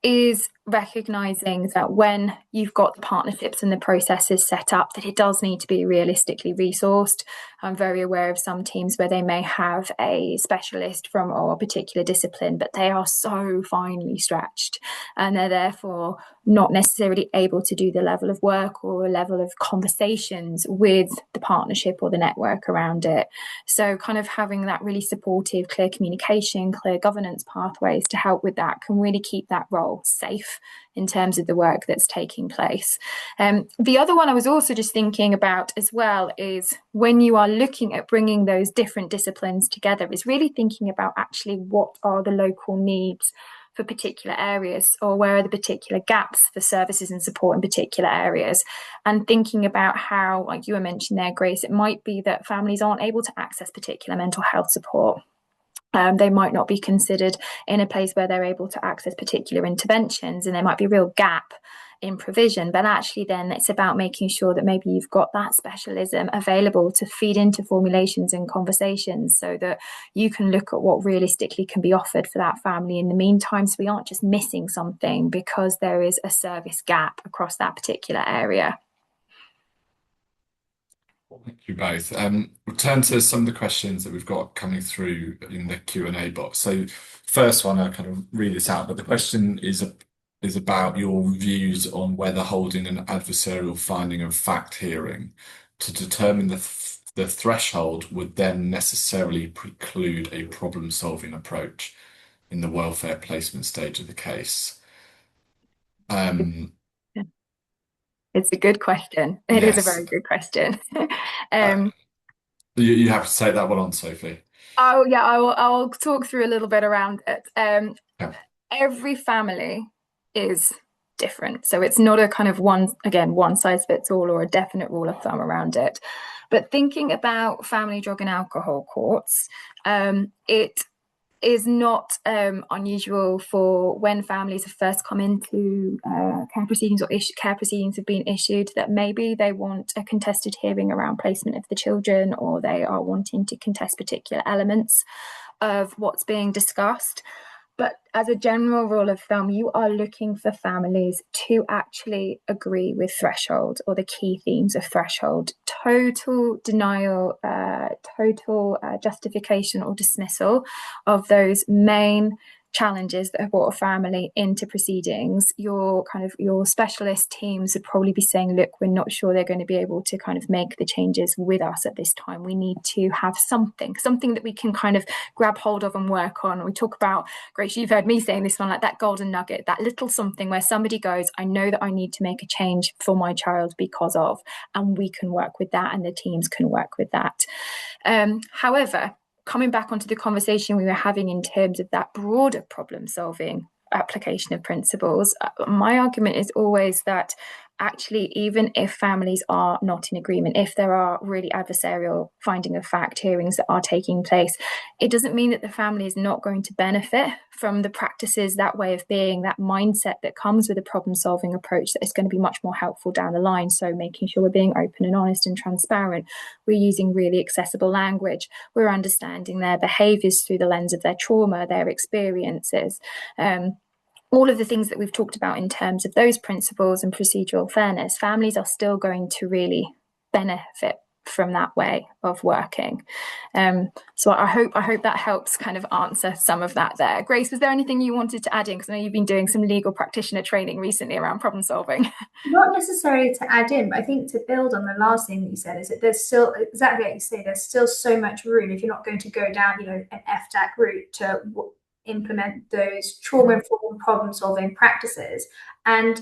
is recognizing that when you've got the partnerships and the processes set up, that it does need to be realistically resourced. I'm very aware of some teams where they may have a specialist from a particular discipline, but they are so finely stretched and they're therefore not necessarily able to do the level of work or level of conversations with the partnership or the network around it. So kind of having that really supportive, clear communication, clear governance pathways to help with that can really keep that role safe in terms of the work that's taking place. The other one I was also just thinking about as well is when you are looking at bringing those different disciplines together, is really thinking about actually what are the local needs for particular areas, or where are the particular gaps for services and support in particular areas, and thinking about how, like you were mentioning there, Grace, it might be that families aren't able to access particular mental health support. They might not be considered in a place where they're able to access particular interventions, and there might be a real gap in provision. But actually then it's about making sure that maybe you've got that specialism available to feed into formulations and conversations so that you can look at what realistically can be offered for that family in the meantime, so we aren't just missing something because there is a service gap across that particular area. Thank you both. We'll turn to some of the questions that we've got coming through in the Q&A box. So first one, I'll kind of read this out, but the question is about your views on whether holding an adversarial finding of fact hearing to determine the threshold would then necessarily preclude a problem-solving approach in the welfare placement stage of the case. It's a good question. It is a very good question. You have to take that one on, Sophie. Oh yeah, I'll talk through a little bit around it. Every family is different, so it's not a kind of one size fits all or a definite rule of thumb around it. But thinking about family drug and alcohol courts, it is not unusual for when families have first come into care proceedings or care proceedings have been issued, that maybe they want a contested hearing around placement of the children, or they are wanting to contest particular elements of what's being discussed. But as a general rule of thumb, you are looking for families to actually agree with threshold or the key themes of threshold. Total denial, total justification or dismissal of those main challenges that have brought a family into proceedings. Your specialist teams would probably be saying, look, we're not sure they're going to be able to kind of make the changes with us at this time. We need to have something that we can kind of grab hold of and work on. We talk about, Grace, you've heard me saying this one, like that golden nugget, that little something where somebody goes, I know that I need to make a change for my child because of, and we can work with that and the teams can work with that. However, coming back onto the conversation we were having in terms of that broader problem solving application of principles, my argument is always that actually, even if families are not in agreement, if there are really adversarial finding of fact hearings that are taking place, it doesn't mean that the family is not going to benefit from the practices, that way of being, that mindset that comes with a problem-solving approach that is going to be much more helpful down the line. So making sure we're being open and honest and transparent, we're using really accessible language, we're understanding their behaviours through the lens of their trauma, their experiences. All of the things that we've talked about in terms of those principles and procedural fairness, families are still going to really benefit from that way of working. So I hope that helps kind of answer some of that there. Grace, was there anything you wanted to add in? Because I know you've been doing some legal practitioner training recently around problem solving. Not necessarily to add in, but I think to build on the last thing that you said is that there's still, exactly like you say, there's still so much room if you're not going to go down, an FDAC route to implement those trauma-informed problem-solving practices. And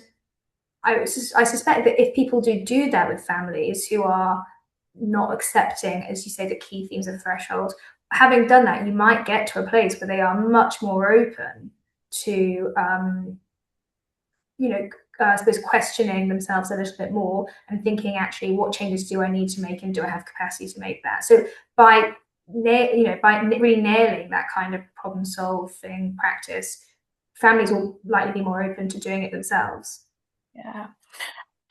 I suspect that if people do that with families who are not accepting, as you say, the key themes of threshold, having done that, you might get to a place where they are much more open to, I suppose, questioning themselves a little bit more and thinking, actually, what changes do I need to make, and do I have capacity to make that? So by really nailing that kind of problem solving practice, families will likely be more open to doing it themselves. Yeah.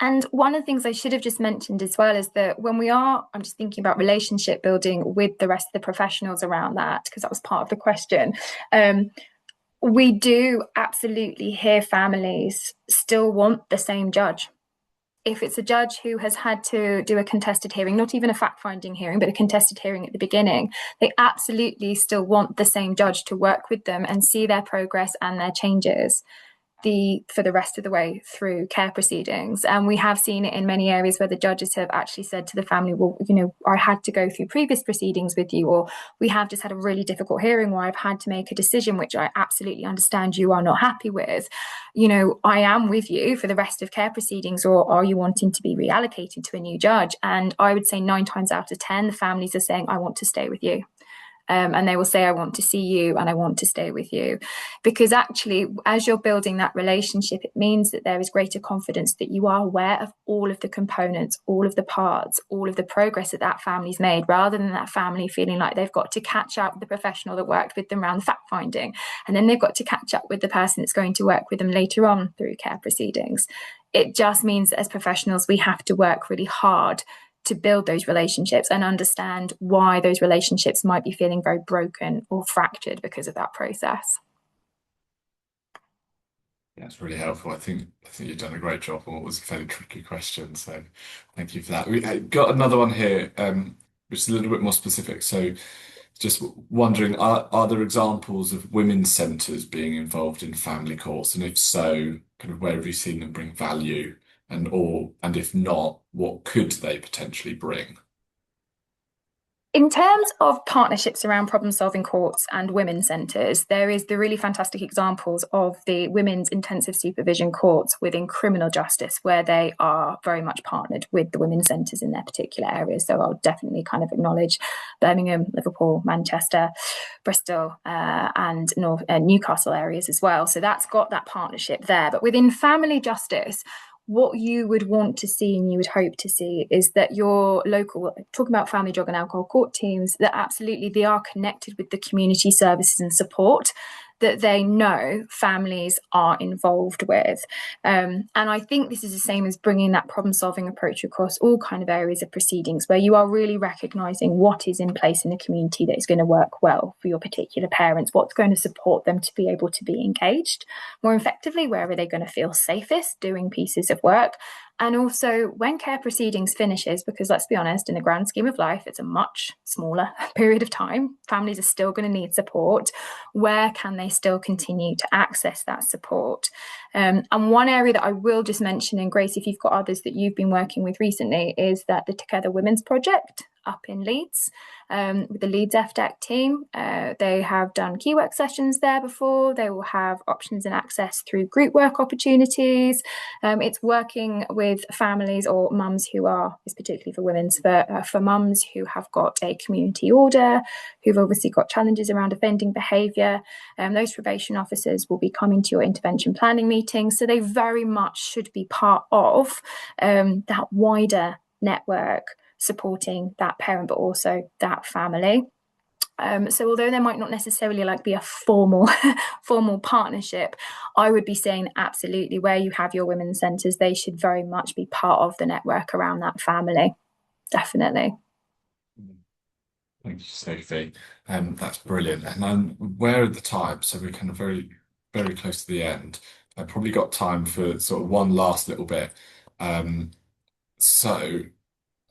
And one of the things I should have just mentioned as well is that I'm just thinking about relationship building with the rest of the professionals around that, because that was part of the question. We do absolutely hear families still want the same judge. If it's a judge who has had to do a contested hearing, not even a fact-finding hearing, but a contested hearing at the beginning, they absolutely still want the same judge to work with them and see their progress and their changes for the rest of the way through care proceedings. And we have seen it in many areas where the judges have actually said to the family, well, I had to go through previous proceedings with you, or we have just had a really difficult hearing where I've had to make a decision which I absolutely understand you are not happy with. I am with you for the rest of care proceedings, or are you wanting to be reallocated to a new judge? And I would say 9 times out of 10, the families are saying, I want to stay with you. And they will say, I want to see you and I want to stay with you. Because actually, as you're building that relationship, it means that there is greater confidence that you are aware of all of the components, all of the parts, all of the progress that family's made, rather than that family feeling like they've got to catch up with the professional that worked with them around the fact finding. And then they've got to catch up with the person that's going to work with them later on through care proceedings. It just means that as professionals, we have to work really hard to build those relationships and understand why those relationships might be feeling very broken or fractured because of that process. Yeah, it's really helpful. I think you've done a great job on what was a fairly tricky question. So thank you for that. We got another one here, which is a little bit more specific. So just wondering, are there examples of women's centres being involved in family courts? And if so, kind of where have you seen them bring value? And if not, what could they potentially bring? In terms of partnerships around problem-solving courts and women's centres, there is the really fantastic examples of the women's intensive supervision courts within criminal justice, where they are very much partnered with the women's centres in their particular areas. So I'll definitely kind of acknowledge Birmingham, Liverpool, Manchester, Bristol, and Newcastle areas as well. So that's got that partnership there. But within family justice, what you would want to see and you would hope to see is that your local, talking about family drug and alcohol court teams, that absolutely they are connected with the community services and support that they know families are involved with. And I think this is the same as bringing that problem-solving approach across all kind of areas of proceedings, where you are really recognising what is in place in the community that is going to work well for your particular parents, what's going to support them to be able to be engaged more effectively, where are they going to feel safest doing pieces of work. And also when care proceedings finishes, because let's be honest, in the grand scheme of life, it's a much smaller period of time. Families are still going to need support. Where can they still continue to access that support? And one area that I will just mention, and Grace, if you've got others that you've been working with recently, is that the Together Women's Project. up in Leeds with the Leeds FDEC team. They have done key work sessions there before. They will have options and access through group work opportunities. It's working with families or mums who are, it's particularly for women, for mums who have got a community order, who've obviously got challenges around offending behaviour. Those probation officers will be coming to your intervention planning meetings. So they very much should be part of that wider network supporting that parent, but also that family. So although there might not necessarily be a formal partnership, I would be saying absolutely where you have your women's centres, they should very much be part of the network around that family. Definitely. Thank you, Sophie. That's brilliant. And I'm aware of the time, so we're kind of very, very close to the end. I've probably got time for sort of one last little bit. So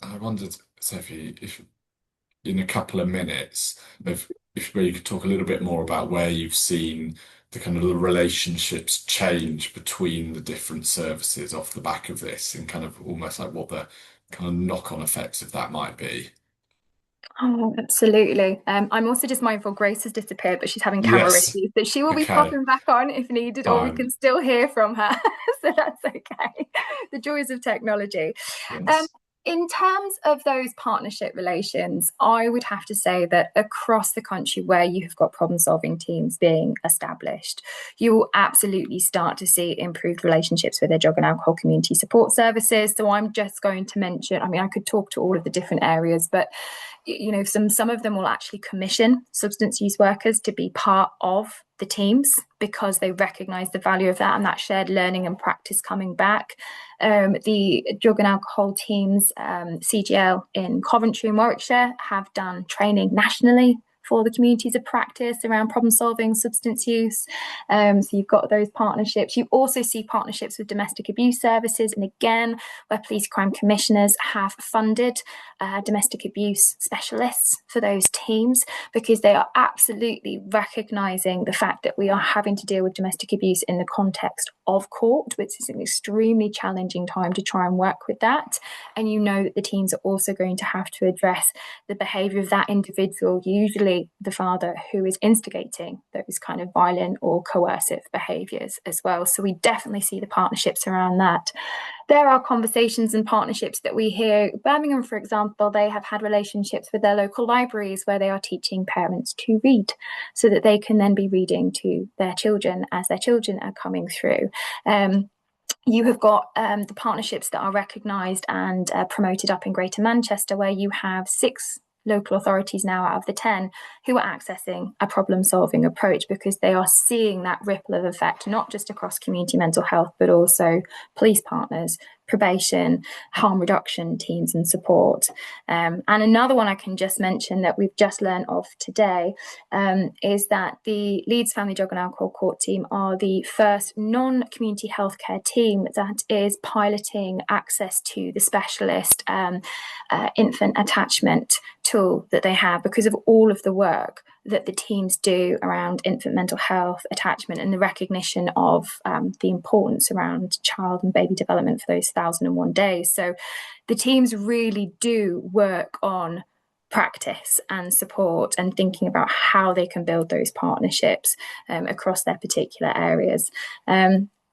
I wondered, Sophie, if in a couple of minutes, if where you could talk a little bit more about where you've seen the kind of the relationships change between the different services off the back of this, and kind of almost like what the kind of knock-on effects of that might be. Oh, absolutely. I'm also just mindful Grace has disappeared, but she's having camera Yes. issues. So she will be Okay. popping back on if needed, or we Fine. can still hear from her. So that's okay. The joys of technology. Yes. In terms of those partnership relations, I would have to say that across the country where you have got problem-solving teams being established, you will absolutely start to see improved relationships with their drug and alcohol community support services. So I'm just going to mention, I could talk to all of the different areas, but some of them will actually commission substance use workers to be part of the teams because they recognise the value of that and that shared learning and practice coming back. The drug and alcohol teams, CGL in Coventry and Warwickshire, have done training nationally for the communities of practice around problem solving substance use. So you've got those partnerships. You also see partnerships with domestic abuse services, and again, where police crime commissioners have funded domestic abuse specialists for those teams, because they are absolutely recognising the fact that we are having to deal with domestic abuse in the context of court, which is an extremely challenging time to try and work with that. And that the teams are also going to have to address the behaviour of that individual, usually the father, who is instigating those kind of violent or coercive behaviours as well. So we definitely see the partnerships around that. There are conversations and partnerships that we hear. Birmingham, for example, they have had relationships with their local libraries where they are teaching parents to read so that they can then be reading to their children as their children are coming through. You have got the partnerships that are recognised and promoted up in Greater Manchester, where you have 6 local authorities now out of the 10 who are accessing a problem-solving approach, because they are seeing that ripple of effect, not just across community mental health, but also police partners, probation, harm reduction teams and support. And another one I can just mention that we've just learned of today is that the Leeds Family Drug and Alcohol Court team are the first non-community healthcare team that is piloting access to the specialist infant attachment tool that they have, because of all of the work that the teams do around infant mental health, attachment, and the recognition of the importance around child and baby development for those 1,001 days. So the teams really do work on practice and support and thinking about how they can build those partnerships across their particular areas.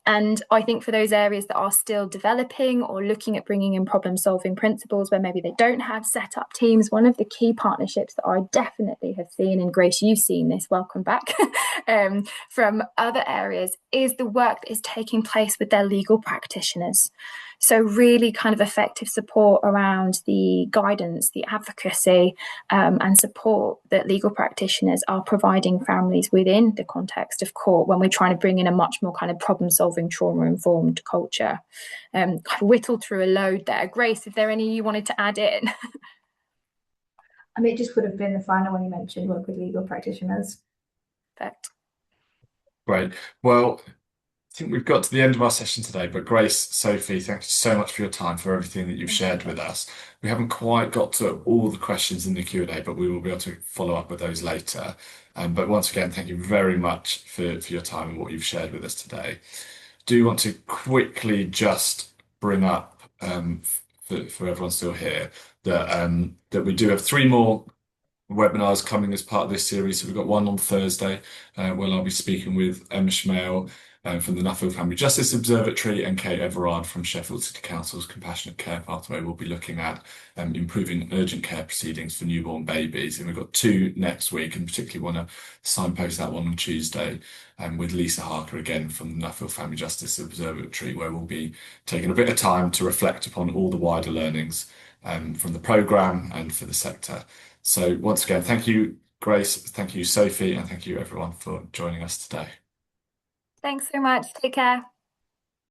And I think for those areas that are still developing or looking at bringing in problem-solving principles where maybe they don't have set up teams, one of the key partnerships that I definitely have seen, and Grace, you've seen this, welcome back, from other areas, is the work that is taking place with their legal practitioners. So really kind of effective support around the guidance, the advocacy, and support that legal practitioners are providing families within the context of court when we're trying to bring in a much more kind of problem-solving, trauma-informed culture. I've whittled through a load there. Grace, if there are any you wanted to add in? It just would have been the final one you mentioned, work with legal practitioners. Perfect. Great. Well, I think we've got to the end of our session today, but Grace, Sophie, thank you so much for your time, for everything that you've shared with us. We haven't quite got to all the questions in the Q&A, but we will be able to follow up with those later. But once again, thank you very much for your time and what you've shared with us today. Do you want to quickly just bring up for everyone still here, that we do have 3 more webinars coming as part of this series. So we've got one on Thursday, where I'll be speaking with Emma Schmale from the Nuffield Family Justice Observatory, and Kate Everard from Sheffield City Council's Compassionate Care Pathway. We'll be looking at improving urgent care proceedings for newborn babies. And we've got 2 next week, and particularly want to signpost that one on Tuesday with Lisa Harker again from the Nuffield Family Justice Observatory, where we'll be taking a bit of time to reflect upon all the wider learnings from the programme and for the sector. So once again, thank you, Grace, thank you, Sophie, and thank you everyone for joining us today. Thanks so much. Take care.